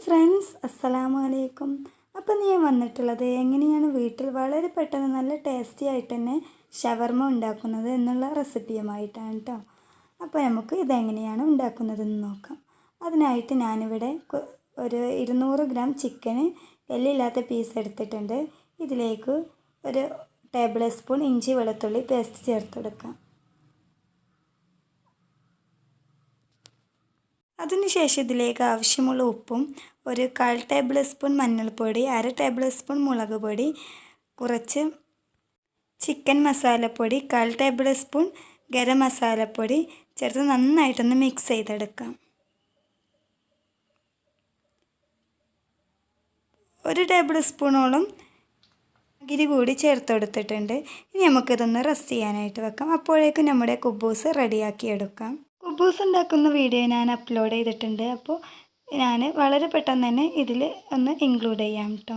Friends, അസ്സലാമു അലൈക്കും. അപ്പോൾ ഞാൻ വന്നിട്ടുള്ളത് എങ്ങനെയാണ് വീട്ടിൽ വളരെ പെട്ടെന്ന് നല്ല ടേസ്റ്റി ആയിട്ട് തന്നെ ഷവർമ ഉണ്ടാക്കുന്നത് എന്നുള്ള റെസിപ്പിയുമായിട്ടാണ് കേട്ടോ. അപ്പോൾ നമുക്ക് ഇതെങ്ങനെയാണ് ഉണ്ടാക്കുന്നതെന്ന് നോക്കാം. അതിനായിട്ട് ഞാനിവിടെ ഒരു 200 ഗ്രാം ചിക്കന് എല്ലില്ലാത്ത പീസ് എടുത്തിട്ടുണ്ട്. ഇതിലേക്ക് ഒരു ടേബിൾ സ്പൂൺ ഇഞ്ചി വെളുത്തുള്ളി പേസ്റ്റ് ചേർത്തെടുക്കാം. അതിനുശേഷം ഇതിലേക്ക് ആവശ്യമുള്ള ഉപ്പും ഒരു 1/4 ടേബിൾ സ്പൂൺ മഞ്ഞൾപ്പൊടി, 1/2 ടേബിൾ സ്പൂൺ മുളക് പൊടി, കുറച്ച് ചിക്കൻ മസാലപ്പൊടി, 1/4 ടേബിൾ സ്പൂൺ ഗരം മസാലപ്പൊടി ചേർത്ത് നന്നായിട്ടൊന്ന് മിക്സ് ചെയ്തെടുക്കാം. 1 ടേബിൾ സ്പൂണോളം ഗിരി കൂടി ചേർത്തെടുത്തിട്ടുണ്ട്. ഇനി നമുക്കിതൊന്ന് റെസ്റ്റ് ചെയ്യാനായിട്ട് വെക്കാം. അപ്പോഴേക്കും നമ്മുടെ കുബൂസ് റെഡിയാക്കി എടുക്കാം. കുബൂസ് ഉണ്ടാക്കുന്ന വീഡിയോ ഞാൻ അപ്ലോഡ് ചെയ്തിട്ടുണ്ട്. അപ്പോൾ ഞാൻ വളരെ പെട്ടെന്ന് തന്നെ ഇതിൽ ഒന്ന് ഇൻക്ലൂഡ് ചെയ്യാം കേട്ടോ.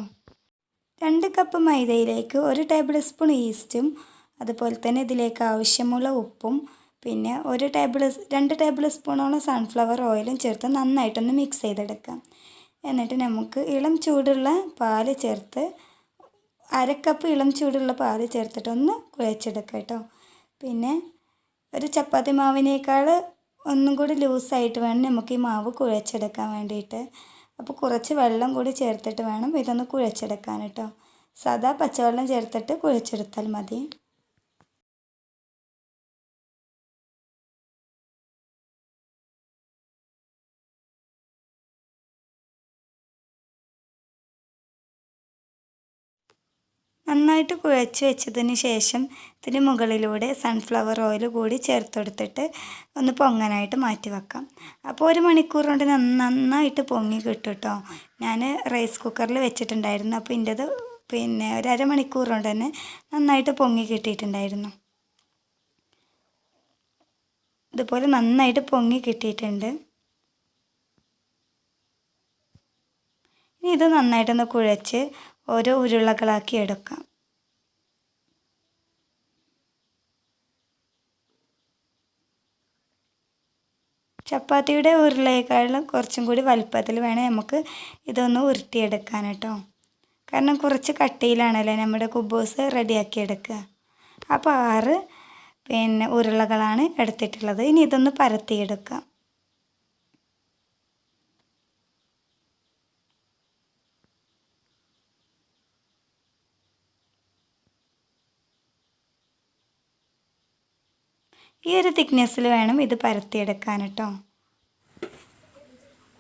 2 കപ്പ് മൈദയിലേക്ക് 1 ടേബിൾ സ്പൂൺ ഈസ്റ്റും അതുപോലെ തന്നെ ഇതിലേക്ക് ആവശ്യമുള്ള ഉപ്പും പിന്നെ 2 ടേബിൾ സ്പൂണോളം സൺഫ്ലവർ ഓയിലും ചേർത്ത് നന്നായിട്ടൊന്ന് മിക്സ് ചെയ്തെടുക്കാം. എന്നിട്ട് നമുക്ക് ഇളം ചൂടുള്ള പാല് ചേർത്ത് 1/2 കപ്പ് ഇളം ചൂടുള്ള പാല് ചേർത്തിട്ടൊന്ന് കുഴച്ചെടുക്കാം കേട്ടോ. പിന്നെ ഒരു ചപ്പാത്തി മാവിനേക്കാൾ ഒന്നും കൂടി ലൂസായിട്ട് വേണം നമുക്ക് ഈ മാവ് കുഴച്ചെടുക്കാൻ വേണ്ടിയിട്ട്. അപ്പോൾ കുറച്ച് വെള്ളം കൂടി ചേർത്തിട്ട് വേണം ഇതൊന്ന് കുഴച്ചെടുക്കാൻ കേട്ടോ. സാദാ പച്ചവെള്ളം ചേർത്തിട്ട് കുഴച്ചെടുത്താൽ മതി. നന്നായിട്ട് കുഴച്ച് വെച്ചതിന് ശേഷം ഇതിന് മുകളിലൂടെ സൺഫ്ലവർ ഓയിൽ കൂടി ചേർത്തെടുത്തിട്ട് ഒന്ന് പൊങ്ങാനായിട്ട് മാറ്റി വെക്കാം. അപ്പോൾ 1 മണിക്കൂർ കൊണ്ട് നന്നായിട്ട് പൊങ്ങി കിട്ടും കേട്ടോ. ഞാൻ റൈസ് കുക്കറിൽ വെച്ചിട്ടുണ്ടായിരുന്നു. അപ്പോൾ ഇതിൻ്റെത് പിന്നെ ഒരു 1/2 മണിക്കൂർ കൊണ്ട് തന്നെ നന്നായിട്ട് പൊങ്ങി കിട്ടിയിട്ടുണ്ടായിരുന്നു. ഇതുപോലെ നന്നായിട്ട് പൊങ്ങി കിട്ടിയിട്ടുണ്ട്. ഇനി ഇത് നന്നായിട്ടൊന്ന് കുഴച്ച് ഓരോ ഉരുളകളാക്കി എടുക്കാം. ചപ്പാത്തിയുടെ ഉരുളയേക്കാളും കുറച്ചും കൂടി വലുപ്പത്തിൽ വേണം നമുക്ക് ഇതൊന്ന് ഉരുട്ടിയെടുക്കാൻ കേട്ടോ. കാരണം കുറച്ച് കട്ടിയിലാണല്ലോ നമ്മുടെ കുബൂസ് റെഡിയാക്കി എടുക്കുക. അപ്പോൾ 6 ഉരുളകളാണ് എടുത്തിട്ടുള്ളത്. ഇനി ഇതൊന്ന് പരത്തിയെടുക്കാം. ഈ ഒരു തിക്നെസ്സിൽ വേണം ഇത് പരത്തിയെടുക്കാൻ കേട്ടോ.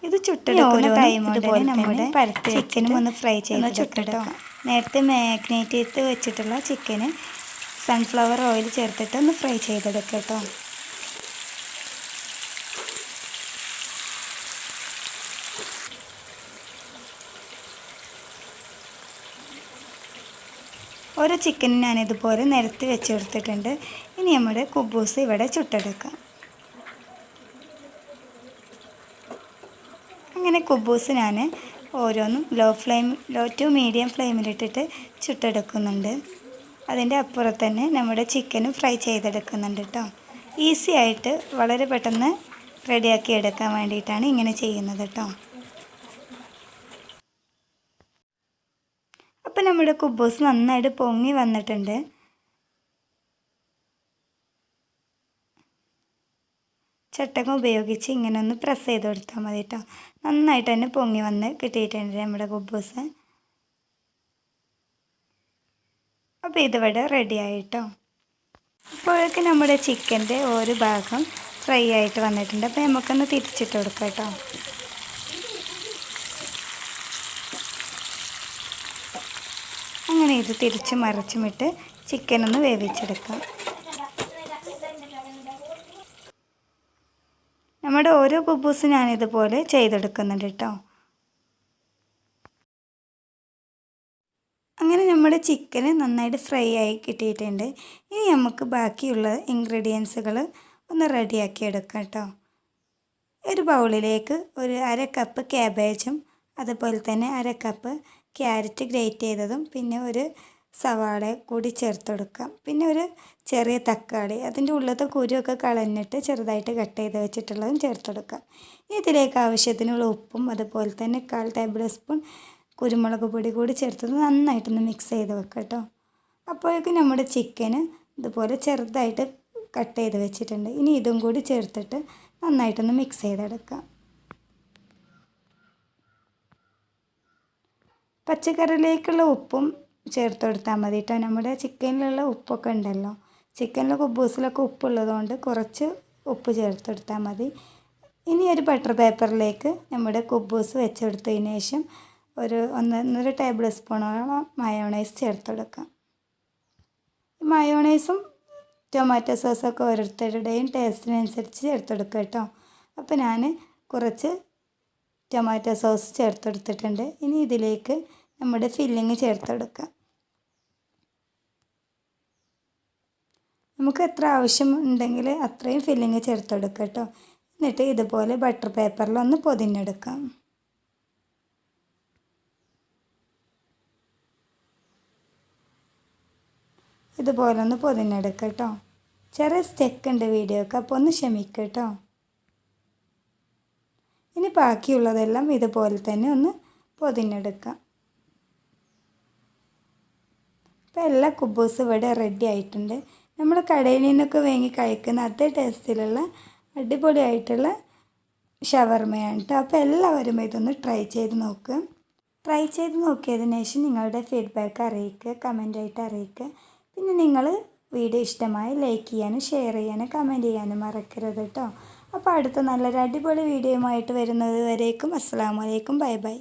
ഇത് ചുട്ടെടുക്കുന്ന ടൈം ഇതുപോലെ നമ്മുടെ ചിക്കനും ഒന്ന് ഫ്രൈ ചെയ്ത് ചുട്ടെടുക്കാം. നേരത്തെ മാഗ്നേറ്റ് ചെയ്ത് വെച്ചിട്ടുള്ള ചിക്കന് സൺഫ്ലവർ ഓയിൽ ചേർത്തിട്ട് ഒന്ന് ഫ്രൈ ചെയ്തെടുക്കാം കേട്ടോ. ഓരോ ചിക്കനും ഞാനിതുപോലെ നിരത്തി വെച്ചെടുത്തിട്ടുണ്ട്. ഇനി നമ്മുടെ കുബൂസ് ഇവിടെ ചുട്ടെടുക്കാം. അങ്ങനെ കുബൂസ് ഞാൻ ഓരോന്നും ലോ ടു മീഡിയം ഫ്ലെയിമിലിട്ടിട്ട് ചുട്ടെടുക്കുന്നുണ്ട്. അതിൻ്റെ അപ്പുറത്ത് തന്നെ നമ്മുടെ ചിക്കനും ഫ്രൈ ചെയ്തെടുക്കുന്നുണ്ട് കേട്ടോ. ഈസി ആയിട്ട് വളരെ പെട്ടെന്ന് റെഡിയാക്കി എടുക്കാൻ വേണ്ടിയിട്ടാണ് ഇങ്ങനെ ചെയ്യുന്നത് കേട്ടോ. അപ്പോൾ നമ്മുടെ കുബൂസ് നന്നായിട്ട് പൊങ്ങി വന്നിട്ടുണ്ട്. ചട്ടകം ഉപയോഗിച്ച് ഇങ്ങനെ ഒന്ന് പ്രസ് ചെയ്ത് കൊടുത്താൽ മതി കേട്ടോ. നന്നായിട്ട് തന്നെ പൊങ്ങി വന്ന് കിട്ടിയിട്ടുണ്ട് നമ്മുടെ കുബൂസ്. അപ്പോൾ ഇതിവിടെ റെഡി ആയിട്ടോ. അപ്പോഴേക്കും നമ്മുടെ ചിക്കൻ്റെ ഒരു ഭാഗം ഫ്രൈ ആയിട്ട് വന്നിട്ടുണ്ട്. അപ്പോൾ നമുക്കൊന്ന് തിരിച്ചിട്ട് കൊടുക്കാം കേട്ടോ. അങ്ങനെ ഇത് തിരിച്ച് മറിച്ചുമിട്ട് ചിക്കനൊന്ന് വേവിച്ചെടുക്കാം. നമ്മുടെ ഓരോ കുബൂസും ഞാനിതുപോലെ ചെയ്തെടുക്കുന്നുണ്ട് കേട്ടോ. അങ്ങനെ നമ്മുടെ ചിക്കന് നന്നായിട്ട് ഫ്രൈ ആയി കിട്ടിയിട്ടുണ്ട്. ഇനി നമുക്ക് ബാക്കിയുള്ള ഇൻഗ്രീഡിയൻസുകൾ ഒന്ന് റെഡിയാക്കി എടുക്കാം കേട്ടോ. ഒരു ബൗളിലേക്ക് ഒരു 1/2 കപ്പ് ക്യാബേജും അതുപോലെ തന്നെ 1/2 കപ്പ് ക്യാരറ്റ് ഗ്രേറ്റ് ചെയ്തതും പിന്നെ ഒരു സവാള കൂടി ചേർത്ത് കൊടുക്കാം. പിന്നെ ഒരു ചെറിയ തക്കാളി, അതിൻ്റെ ഉള്ളത്തെ കുരുവൊക്കെ കളഞ്ഞിട്ട് ചെറുതായിട്ട് കട്ട് ചെയ്ത് വെച്ചിട്ടുള്ളതും ചേർത്ത് കൊടുക്കാം. ഇതിലേക്ക് ആവശ്യത്തിനുള്ള ഉപ്പും അതുപോലെ തന്നെ 1/4 ടേബിൾ സ്പൂൺ കുരുമുളക് പൊടി കൂടി ചേർത്തത് നന്നായിട്ടൊന്ന് മിക്സ് ചെയ്ത് വെക്കാം കേട്ടോ. അപ്പോഴേക്കും നമ്മുടെ ചിക്കന് ഇതുപോലെ ചെറുതായിട്ട് കട്ട് ചെയ്ത് വെച്ചിട്ടുണ്ട്. ഇനി ഇതും കൂടി ചേർത്തിട്ട് നന്നായിട്ടൊന്ന് മിക്സ് ചെയ്തെടുക്കാം. പച്ചക്കറിയിലേക്കുള്ള ഉപ്പും ചേർത്ത് കൊടുത്താൽ മതി കേട്ടോ. നമ്മുടെ ചിക്കനിലുള്ള ഉപ്പൊക്കെ ഉണ്ടല്ലോ, ചിക്കനിലെ കുബൂസിലൊക്കെ ഉപ്പുള്ളതുകൊണ്ട് കുറച്ച് ഉപ്പ് ചേർത്ത് കൊടുത്താൽ മതി. ഇനി ഒരു ബട്ടർ പേപ്പറിലേക്ക് നമ്മുടെ കുബൂസ് വെച്ചെടുത്തതിന് ശേഷം ഒരു 1.5 ടേബിൾ സ്പൂണോളം മയോണൈസ് ചേർത്ത് കൊടുക്കാം. മയോണൈസും ടൊമാറ്റോ സോസൊക്കെ ഓരോരുത്തരുടെയും ടേസ്റ്റിനനുസരിച്ച് ചേർത്ത് കൊടുക്കുക കേട്ടോ. അപ്പോൾ ഞാൻ കുറച്ച് ടൊമാറ്റോ സോസ് ചേർത്തെടുത്തിട്ടുണ്ട്. ഇനി ഇതിലേക്ക് നമ്മുടെ ഫില്ലിങ് ചേർത്തെടുക്കാം. നമുക്ക് എത്ര ആവശ്യമുണ്ടെങ്കിൽ അത്രയും ഫില്ലിങ് ചേർത്തെടുക്കാം കേട്ടോ. എന്നിട്ട് ഇതുപോലെ ബട്ടർ പേപ്പറിലൊന്ന് പൊതിഞ്ഞെടുക്കാം. ഇതുപോലെ ഒന്ന് പൊതിഞ്ഞെടുക്കാം കേട്ടോ. ചെറിയ സ്റ്റെക്ക് ഉണ്ട് വീഡിയോക്ക്, അപ്പോൾ ഒന്ന് ക്ഷമിക്കുക കേട്ടോ. ഇനി ബാക്കിയുള്ളതെല്ലാം ഇതുപോലെ തന്നെ ഒന്ന് പൊതിഞ്ഞെടുക്കാം. അപ്പോൾ എല്ലാ കുബൂസും ഇവിടെ റെഡി ആയിട്ടുണ്ട്. നമ്മൾ കടയിൽ നിന്നൊക്കെ വാങ്ങി കഴിക്കുന്ന അതേ ടേസ്റ്റിലുള്ള അടിപൊളിയായിട്ടുള്ള ഷവർമയാണ് കേട്ടോ. അപ്പോൾ എല്ലാവരും ഇതൊന്ന് ട്രൈ ചെയ്ത് നോക്കുക. ട്രൈ ചെയ്ത് നോക്കിയതിന് ശേഷം നിങ്ങളുടെ ഫീഡ്ബാക്ക് അറിയിക്കുക, കമൻ്റായിട്ട് അറിയിക്കുക. പിന്നെ നിങ്ങൾ വീഡിയോ ഇഷ്ടമായി ലൈക്ക് ചെയ്യാനും ഷെയർ ചെയ്യാനും കമൻറ്റ് ചെയ്യാനും മറക്കരുത് കേട്ടോ. അപ്പോൾ അടുത്ത നല്ലൊരു അടിപൊളി വീഡിയോയുമായിട്ട് വരുന്നത് വരേക്കും അസ്സലാമു അലൈക്കും, ബൈ ബൈ.